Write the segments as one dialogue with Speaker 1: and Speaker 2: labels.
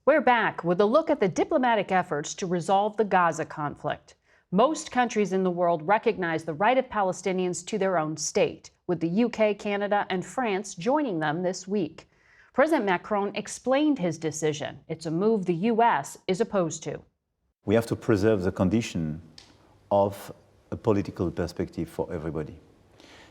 Speaker 1: We're back with a look at the diplomatic efforts to resolve the Gaza conflict. Most countries in the world recognize the right of Palestinians to their own state, with the UK, Canada, and France joining them this week. President Macron explained his decision. It's a move the US is opposed to.
Speaker 2: We have to preserve the condition of a political perspective for everybody.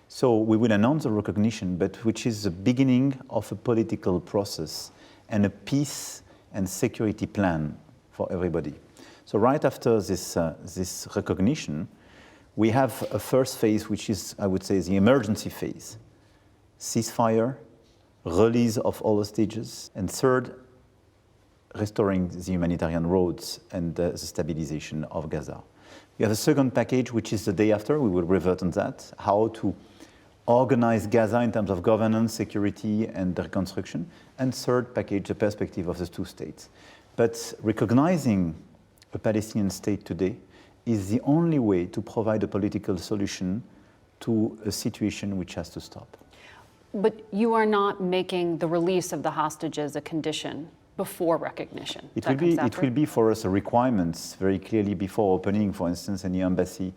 Speaker 2: So we will announce a recognition, but which is the beginning of a political process and a peace and security plan for everybody. So right after this recognition, we have a first phase, which is, I would say, the emergency phase. Ceasefire, release of all hostages, and third, restoring the humanitarian roads and the stabilization of Gaza. We have a second package, which is the day after. We will revert on that, how to organize Gaza in terms of governance, security, and reconstruction. And third package, the perspective of the two states. But recognizing a Palestinian state today is the only way to provide a political solution to a situation which has to stop.
Speaker 1: But you are not making the release of the hostages a condition before recognition.
Speaker 2: It will be for us a requirement very clearly before opening, for instance, any embassy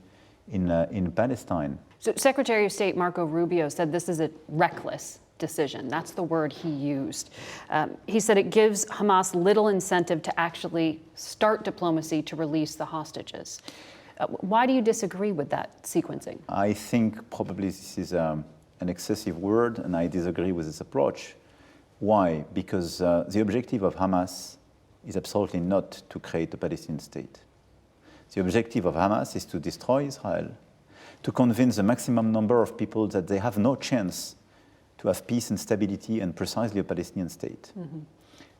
Speaker 2: in Palestine.
Speaker 1: So Secretary of State Marco Rubio said this is a reckless decision. That's the word he used. He said it gives Hamas little incentive to actually start diplomacy to release the hostages. Why do you disagree with that sequencing?
Speaker 2: I think probably this is an excessive word, and I disagree with this approach. Why? Because the objective of Hamas is absolutely not to create a Palestinian state. The objective of Hamas is to destroy Israel, to convince the maximum number of people that they have no chance to have peace and stability and precisely a Palestinian state,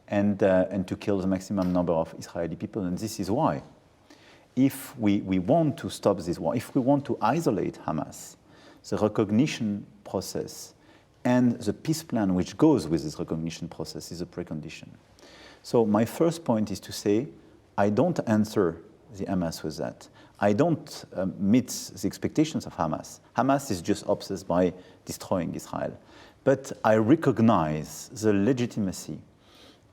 Speaker 2: and to kill the maximum number of Israeli people. And this is why, if we want to stop this war, if we want to isolate Hamas, the recognition process and the peace plan which goes with this recognition process is a precondition. So my first point is to say, I don't answer the Hamas with that. I don't meet the expectations of Hamas. Hamas is just obsessed by destroying Israel. But I recognize the legitimacy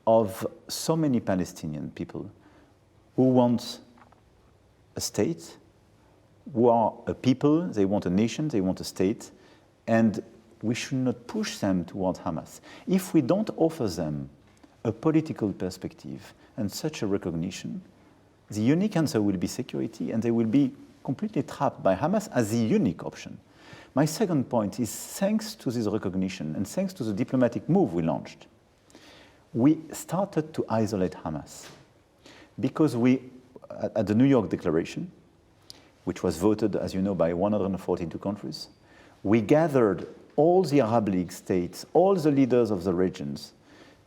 Speaker 2: of so many Palestinian people who want a state, who are a people, they want a nation, they want a state, and we should not push them toward Hamas. If we don't offer them a political perspective and such a recognition, the unique answer will be security, and they will be completely trapped by Hamas as the unique option. My second point is, thanks to this recognition and thanks to the diplomatic move we launched, we started to isolate Hamas. Because at the New York Declaration, which was voted, as you know, by 142 countries, we gathered all the Arab League states, all the leaders of the regions,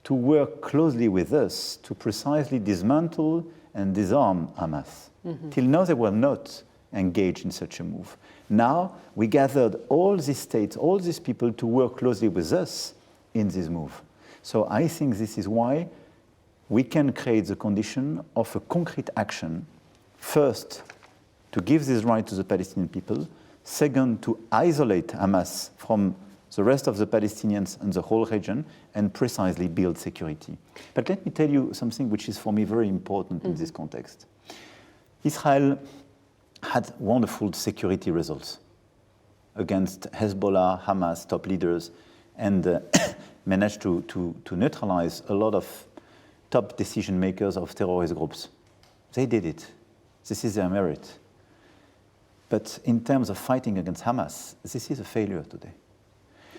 Speaker 2: to work closely with us to precisely dismantle and disarm Hamas. Till now, they were not engaged in such a move. Now, we gathered all these states, all these people to work closely with us in this move. So I think this is why we can create the condition of a concrete action. First, to give this right to the Palestinian people. Second, to isolate Hamas from the rest of the Palestinians and the whole region, and precisely build security. But let me tell you something which is for me very important in this context. Israel had wonderful security results against Hezbollah, Hamas, top leaders, and managed to neutralize a lot of top decision makers of terrorist groups. They did it. This is their merit. But in terms of fighting against Hamas, this is a failure today.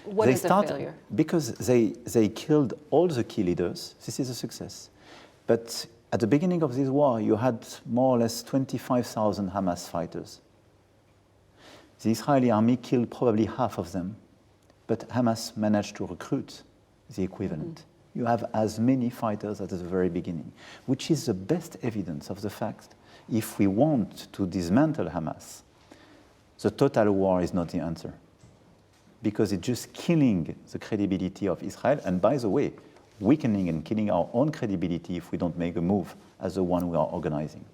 Speaker 1: What is a failure?
Speaker 2: Because they killed all the key leaders. This is a success. But at the beginning of this war, you had more or less 25,000 Hamas fighters. The Israeli army killed probably half of them, but Hamas managed to recruit the equivalent. You have as many fighters at the very beginning, which is the best evidence of the fact if we want to dismantle Hamas, the total war is not the answer, because it's just killing the credibility of Israel, and by the way, weakening and killing our own credibility if we don't make a move as the one we are organizing.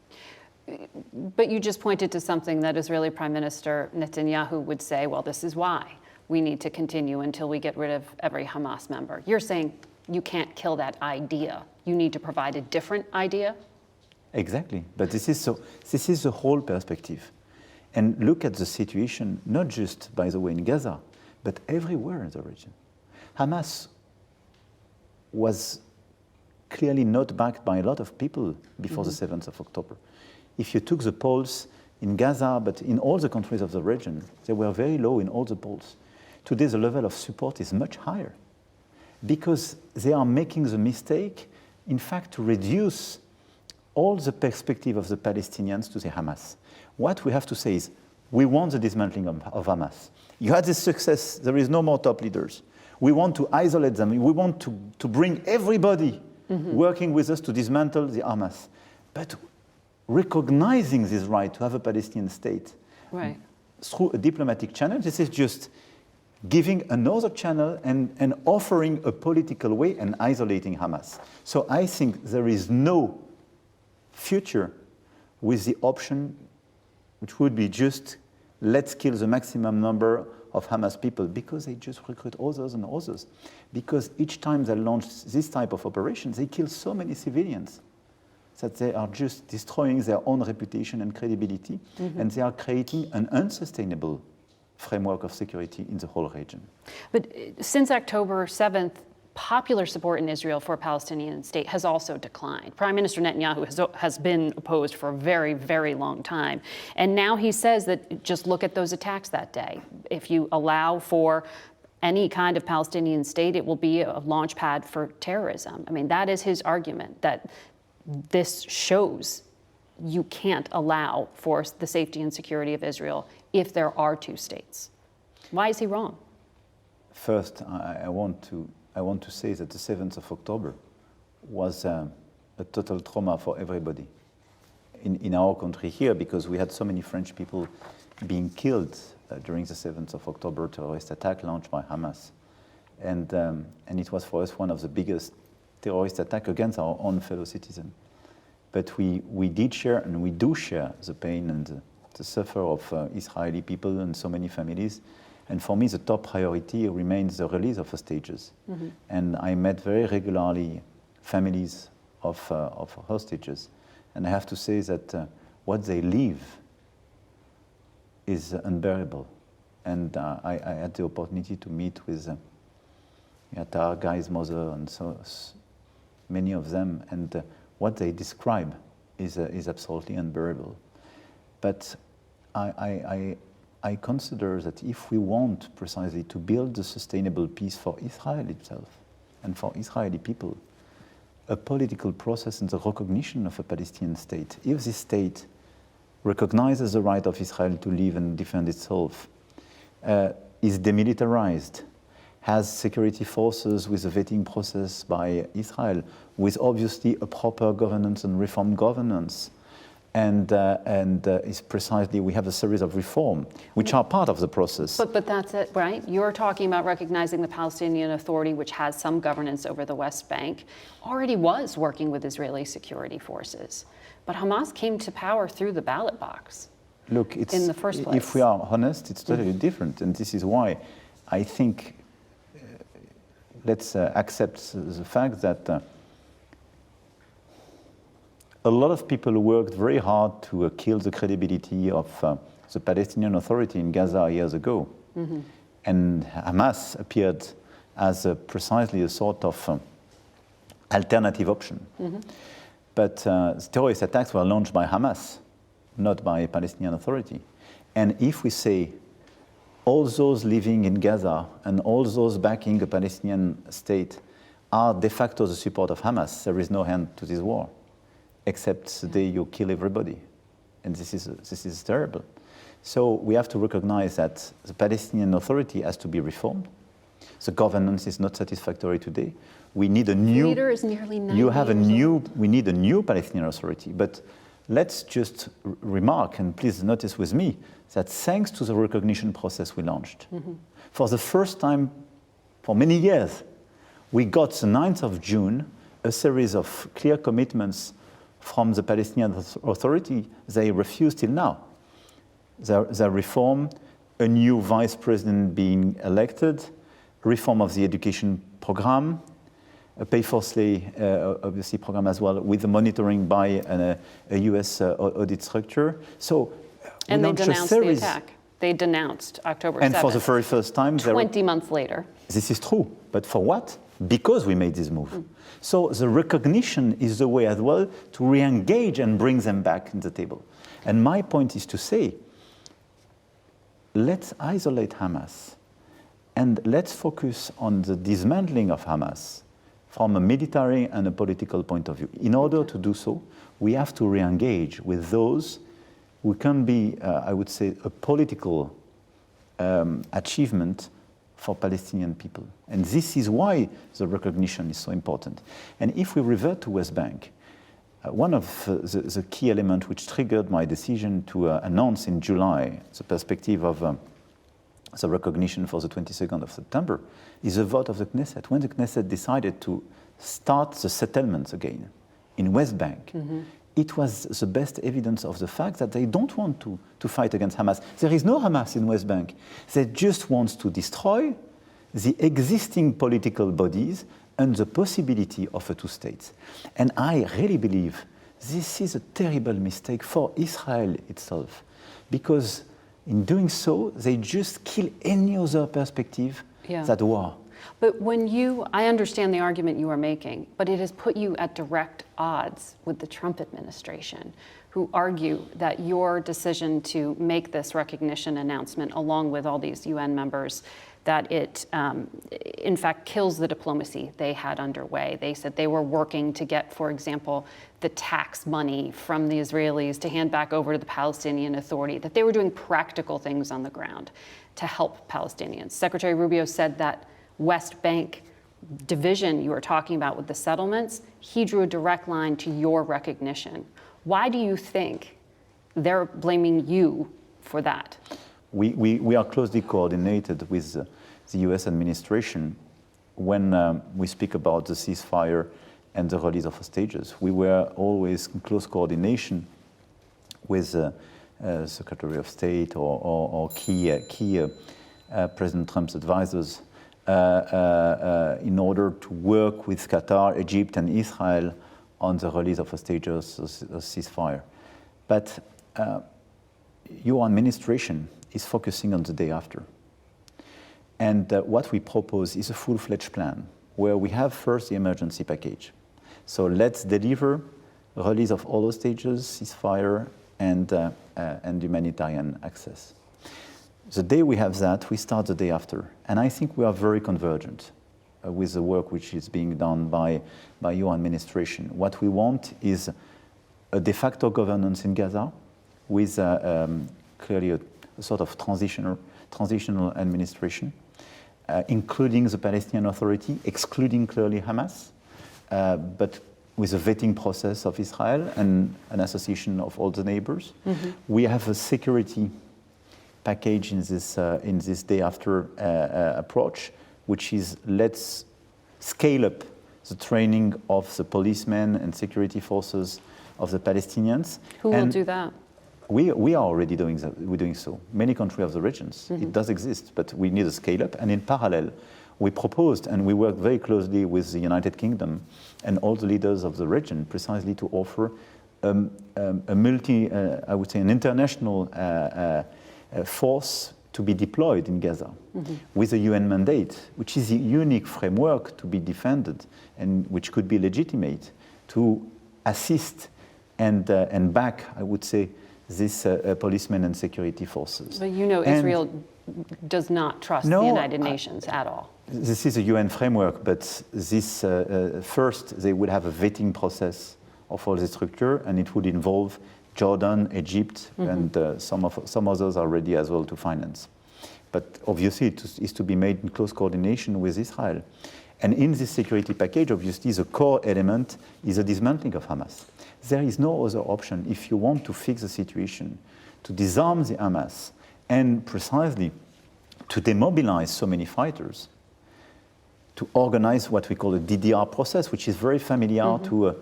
Speaker 1: But you just pointed to something that Israeli Prime Minister Netanyahu would say, well, this is why we need to continue until we get rid of every Hamas member. You're saying you can't kill that idea. You need to provide a different idea.
Speaker 2: Exactly. But this is the whole perspective. And look at the situation, not just, by the way, in Gaza, but everywhere in the region. Hamas was clearly not backed by a lot of people before the 7th of October. If you took the polls in Gaza, but in all the countries of the region, they were very low in all the polls. Today, the level of support is much higher because they are making the mistake, in fact, to reduce all the perspective of the Palestinians to the Hamas. What we have to say is, we want the dismantling of Hamas. You had this success, there is no more top leaders. We want to isolate them. We want to bring everybody working with us to dismantle the Hamas. But recognizing this right to have a Palestinian state through a diplomatic channel, this is just giving another channel and offering a political way and isolating Hamas. So I think there is no future with the option which would be just let's kill the maximum number of Hamas people, because they just recruit others and others. Because each time they launch this type of operations, they kill so many civilians that they are just destroying their own reputation and credibility, and they are creating an unsustainable framework of security in the whole region.
Speaker 1: But since October 7th, popular support in Israel for a Palestinian state has also declined. Prime Minister Netanyahu has been opposed for a very, very long time. And now he says that just look at those attacks that day. If you allow for any kind of Palestinian state, it will be a launch pad for terrorism. I mean, that is his argument, that this shows you can't allow for the safety and security of Israel if there are two states. Why is he wrong?
Speaker 2: First, I want to say that the 7th of October was a total trauma for everybody in our country here, because we had so many French people being killed during the 7th of October terrorist attack launched by Hamas. And it was for us one of the biggest terrorist attacks against our own fellow citizens. But we did share, and we do share, the pain and the suffer of Israeli people and so many families. And for me, the top priority remains the release of hostages. And I met very regularly families of hostages. And I have to say that what they live is unbearable. And I had the opportunity to meet with Yatar Guy's mother and so many of them. And what they describe is absolutely unbearable. But I consider that if we want precisely to build a sustainable peace for Israel itself and for Israeli people, a political process and the recognition of a Palestinian state, if this state recognizes the right of Israel to live and defend itself, is demilitarized, has security forces with a vetting process by Israel, with obviously a proper governance and reform governance, and is precisely, we have a series of reform which are part of the process.
Speaker 1: But that's it, right? You're talking about recognizing the Palestinian Authority, which has some governance over the West Bank, already was working with Israeli security forces. But Hamas came to power through the ballot box.
Speaker 2: Look, it's,
Speaker 1: in the first place.
Speaker 2: If we are honest, it's totally different. And this is why I think let's accept the fact that a lot of people worked very hard to kill the credibility of the Palestinian Authority in Gaza years ago. And Hamas appeared as precisely a sort of alternative option. But the terrorist attacks were launched by Hamas, not by Palestinian Authority. And if we say all those living in Gaza and all those backing a Palestinian state are de facto the support of Hamas, there is no end to this war, except the day you kill everybody. And this is terrible. So we have to recognize that the Palestinian Authority has to be reformed. The governance is not satisfactory today. We need a new...
Speaker 1: The leader is nearly 90 years old.
Speaker 2: We need a new Palestinian Authority. But let's just remark, and please notice with me, that thanks to the recognition process we launched, for the first time for many years, we got the 9th of June a series of clear commitments from the Palestinian Authority they refuse till now. The reform, a new vice president being elected, reform of the education program, a pay-for-slay, obviously, program as well, with the monitoring by a US audit structure. So,
Speaker 1: and they denounced the attack. They denounced October 7th.
Speaker 2: And for the very first time,
Speaker 1: 20 months later.
Speaker 2: This is true. But for what? Because we made this move. So the recognition is the way as well to re-engage and bring them back in the table. And my point is to say, let's isolate Hamas and let's focus on the dismantling of Hamas from a military and a political point of view. In order to do so, we have to re-engage with those who can be, I would say, a political achievement for Palestinian people. And this is why the recognition is so important. And if we revert to West Bank, one of the key elements which triggered my decision to announce in July the perspective of the recognition for the 22nd of September is a vote of the Knesset. When the Knesset decided to start the settlements again in West Bank, it was the best evidence of the fact that they don't want to fight against Hamas. There is no Hamas in West Bank. They just want to destroy the existing political bodies and the possibility of a two states. And I really believe this is a terrible mistake for Israel itself, because in doing so, they just kill any other perspective that war.
Speaker 1: But I understand the argument you are making, but it has put you at direct odds with the Trump administration, who argue that your decision to make this recognition announcement, along with all these UN members, that it, in fact, kills the diplomacy they had underway. They said they were working to get, for example, the tax money from the Israelis to hand back over to the Palestinian Authority, that they were doing practical things on the ground to help Palestinians. Secretary Rubio said that West Bank division you were talking about with the settlements, he drew a direct line to your recognition. Why do you think they're blaming you for that?
Speaker 2: We are closely coordinated with the US administration when we speak about the ceasefire and the release of hostages. We were always in close coordination with Secretary of State or key President Trump's advisors in order to work with Qatar, Egypt, and Israel on the release of hostages, a ceasefire. But your administration is focusing on the day after. And what we propose is a full-fledged plan where we have first the emergency package. So let's deliver release of all hostages, ceasefire, and humanitarian access. The day we have that, we start the day after. And I think we are very convergent with the work which is being done by your administration. What we want is a de facto governance in Gaza with clearly a sort of transitional administration, including the Palestinian Authority, excluding clearly Hamas, but with a vetting process of Israel and an association of all the neighbors. We have a security package in this day after approach, which is let's scale up the training of the policemen and security forces of the Palestinians.
Speaker 1: Who will do that?
Speaker 2: We are already doing that. We're doing so. Many countries of the regions, it does exist, but we need a scale up. And in parallel, we proposed and we worked very closely with the United Kingdom and all the leaders of the region precisely to offer a I would say an international force to be deployed in Gaza with a UN mandate, which is a unique framework to be defended and which could be legitimate to assist and back, I would say, these policemen and security forces.
Speaker 1: But Israel does not trust the United Nations at all.
Speaker 2: This is a UN framework, but this first they would have a vetting process of all the structure, and it would involve Jordan, Egypt, and some others are ready as well to finance. But obviously it is to be made in close coordination with Israel. And in this security package, obviously the core element is a dismantling of Hamas. There is no other option if you want to fix the situation, to disarm the Hamas, and precisely to demobilize so many fighters, to organize what we call a DDR process, which is very familiar to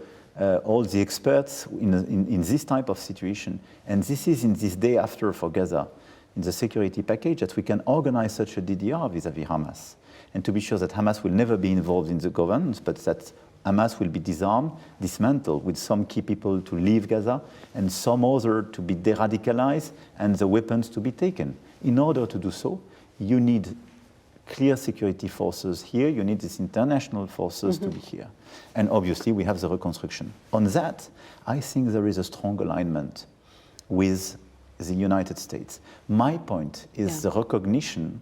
Speaker 2: all the experts in this type of situation. And this is in this day after for Gaza, in the security package, that we can organize such a DDR vis-à-vis Hamas. and to be sure that Hamas will never be involved in the governance, but that Hamas will be disarmed, dismantled, with some key people to leave Gaza and some other to be de-radicalized and the weapons to be taken. In order to do so, you need clear security forces here, you need these international forces to be here. And obviously we have the reconstruction. On that, I think there is a strong alignment with the United States. My point is the recognition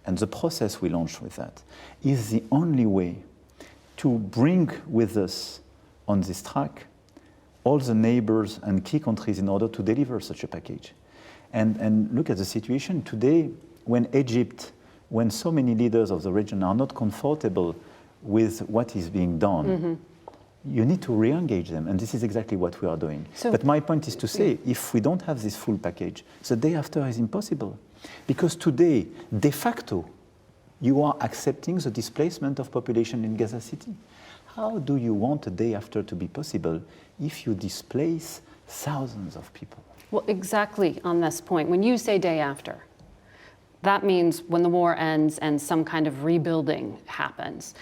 Speaker 2: and the process we launched with that is the only way to bring with us on this track all the neighbors and key countries in order to deliver such a package. And look at the situation today when Egypt, when so many leaders of the region are not comfortable with what is being done, you need to re-engage them, and this is exactly what we are doing. But my point is to say, if we don't have this full package, the day after is impossible. Because today, de facto, you are accepting the displacement of population in Gaza City. How do you want a day after to be possible if you displace thousands of people?
Speaker 1: Well, exactly on this point, when you say day after, that means when the war ends and some kind of rebuilding happens.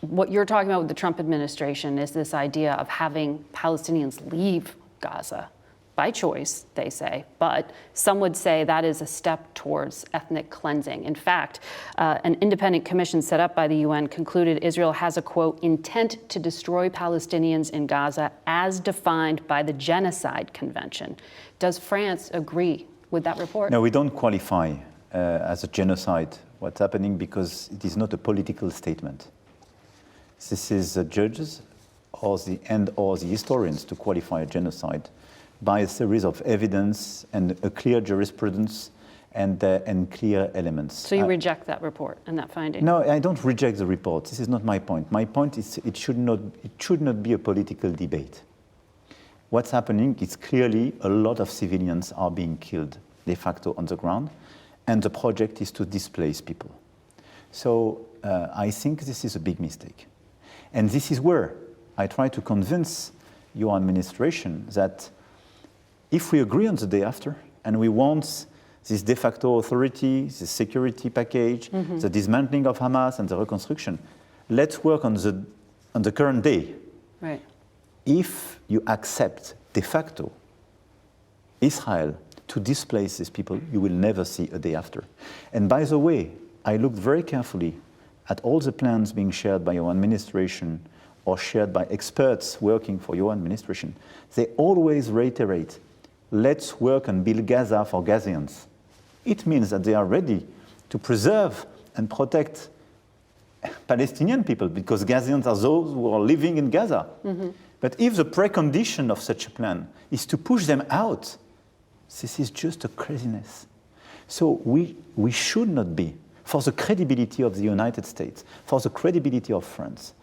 Speaker 1: What you're talking about with the Trump administration is this idea of having Palestinians leave Gaza by choice, they say, but some would say that is a step towards ethnic cleansing. In fact, an independent commission set up by the UN concluded Israel has a, quote, intent to destroy Palestinians in Gaza as defined by the Genocide Convention. Does France agree with that report?
Speaker 2: No, we don't qualify as a genocide what's happening because it is not a political statement. This is the judges or the historians to qualify a genocide by a series of evidence and a clear jurisprudence and clear elements.
Speaker 1: So you reject that report and that finding?
Speaker 2: No, I don't reject the report. This is not my point. My point is it should not be a political debate. What's happening is clearly a lot of civilians are being killed de facto on the ground, and the project is to displace people. So I think this is a big mistake. And this is where I try to convince your administration that if we agree on the day after and we want this de facto authority, this security package, the dismantling of Hamas and the reconstruction, let's work on the current day.
Speaker 1: Right.
Speaker 2: If you accept de facto Israel to displace these people, you will never see a day after. And by the way, I looked very carefully at all the plans being shared by your administration or shared by experts working for your administration. They always reiterate, let's work and build Gaza for Gazians. It means that they are ready to preserve and protect Palestinian people because Gazians are those who are living in Gaza. But if the precondition of such a plan is to push them out, this is just a craziness. So we should not be, for the credibility of the United States, for the credibility of France,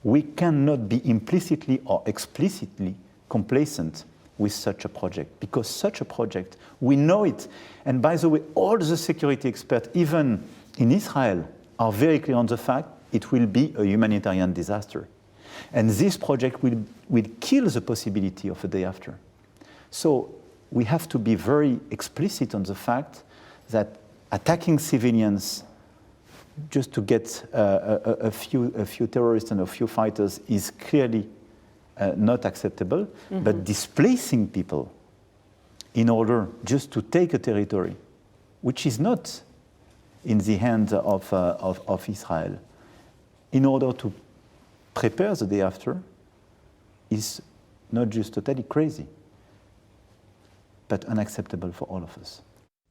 Speaker 2: we cannot be implicitly or explicitly complacent with such a project, because such a project, we know it. And by the way, all the security experts, even in Israel, are very clear on the fact it will be a humanitarian disaster. And this project will kill the possibility of a day after. So we have to be very explicit on the fact that attacking civilians just to get a few terrorists and a few fighters is clearly not acceptable, but displacing people in order just to take a territory, which is not in the hands of Israel, in order to prepare the day after, is not just totally crazy, but unacceptable for all of us.